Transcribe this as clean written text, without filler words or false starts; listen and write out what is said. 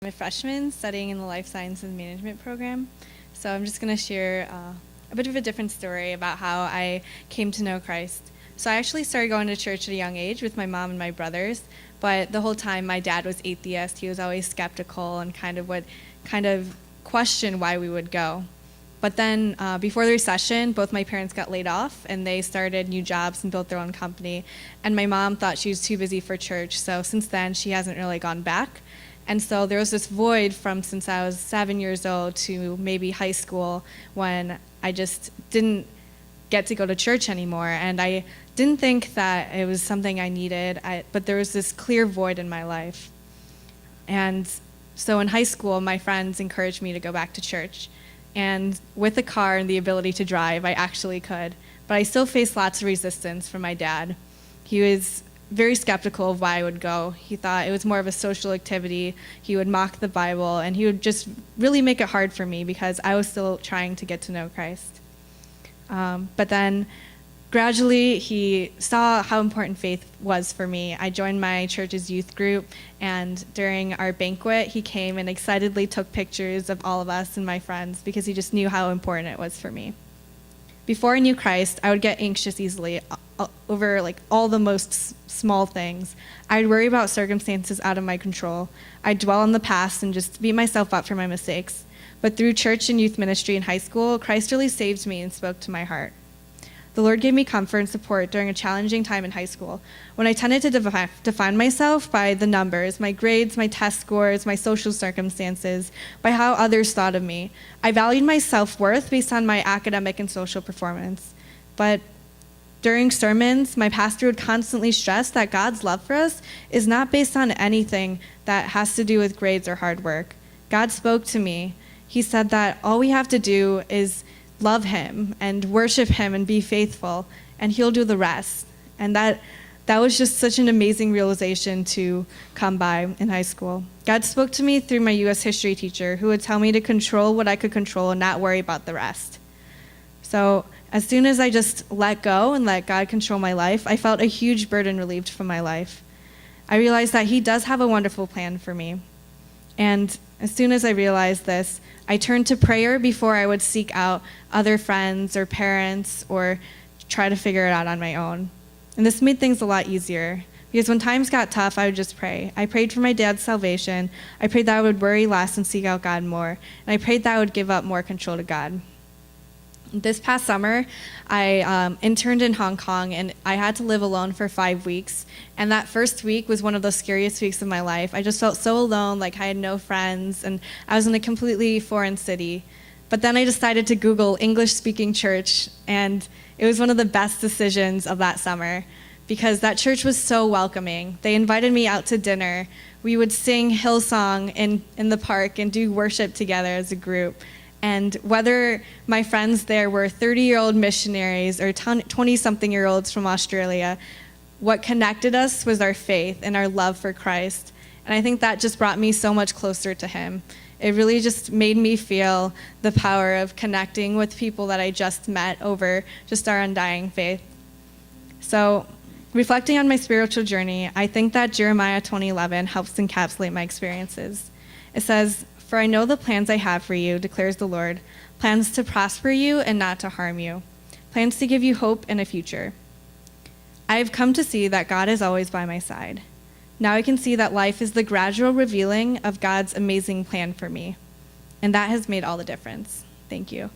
I'm a freshman studying in the Life Sciences Management program. So I'm just going to share a bit of a different story about how I came to know Christ. So I actually started going to church at a young age with my mom and my brothers, but the whole time my dad was atheist. He was always skeptical and would question why we would go. But then before the recession, both my parents got laid off and they started new jobs and built their own company. And my mom thought she was too busy for church, so since then she hasn't really gone back. And so there was this void from since I was 7 years old to maybe high school when I just didn't get to go to church anymore. And I didn't think that it was something I needed, but there was this clear void in my life. And so in high school, my friends encouraged me to go back to church. And with a car and the ability to drive, I actually could. But I still faced lots of resistance from my dad. He was very skeptical of why I would go. He thought it was more of a social activity. He would mock the Bible, and he would just really make it hard for me because I was still trying to get to know Christ. But then gradually, he saw how important faith was for me. I joined my church's youth group, and during our banquet, he came and excitedly took pictures of all of us and my friends because he just knew how important it was for me. Before I knew Christ, I would get anxious easily over all the most small things. I'd worry about circumstances out of my control. I'd dwell on the past and just beat myself up for my mistakes. But through church and youth ministry in high school, Christ really saved me and spoke to my heart. The Lord gave me comfort and support during a challenging time in high school when I tended to define myself by the numbers, my grades, my test scores, my social circumstances, by how others thought of me. I valued my self-worth based on my academic and social performance. But during sermons, my pastor would constantly stress that God's love for us is not based on anything that has to do with grades or hard work. God spoke to me. He said that all we have to do is love him and worship him and be faithful, and he'll do the rest. And that was just such an amazing realization to come by in high school. God spoke to me through my U.S. history teacher, who would tell me to control what I could control and not worry about the rest. So as soon as I just let go and let God control my life, I felt a huge burden relieved from my life. I realized that he does have a wonderful plan for me. And as soon as I realized this, I turned to prayer before I would seek out other friends or parents or try to figure it out on my own. And this made things a lot easier because when times got tough, I would just pray. I prayed for my dad's salvation. I prayed that I would worry less and seek out God more. And I prayed that I would give up more control to God. This past summer, I interned in Hong Kong, and I had to live alone for 5 weeks. And that first week was one of the scariest weeks of my life. I just felt so alone, like I had no friends, and I was in a completely foreign city. But then I decided to Google English-speaking church, and it was one of the best decisions of that summer because that church was so welcoming. They invited me out to dinner. We would sing Hillsong in the park and do worship together as a group. And whether my friends there were 30-year-old missionaries or 20-something-year-olds from Australia, what connected us was our faith and our love for Christ. And I think that just brought me so much closer to him. It really just made me feel the power of connecting with people that I just met over just our undying faith. So reflecting on my spiritual journey, I think that Jeremiah 20:11 helps encapsulate my experiences. It says, "For I know the plans I have for you, declares the Lord, plans to prosper you and not to harm you, plans to give you hope and a future." I have come to see that God is always by my side. Now I can see that life is the gradual revealing of God's amazing plan for me, and that has made all the difference. Thank you.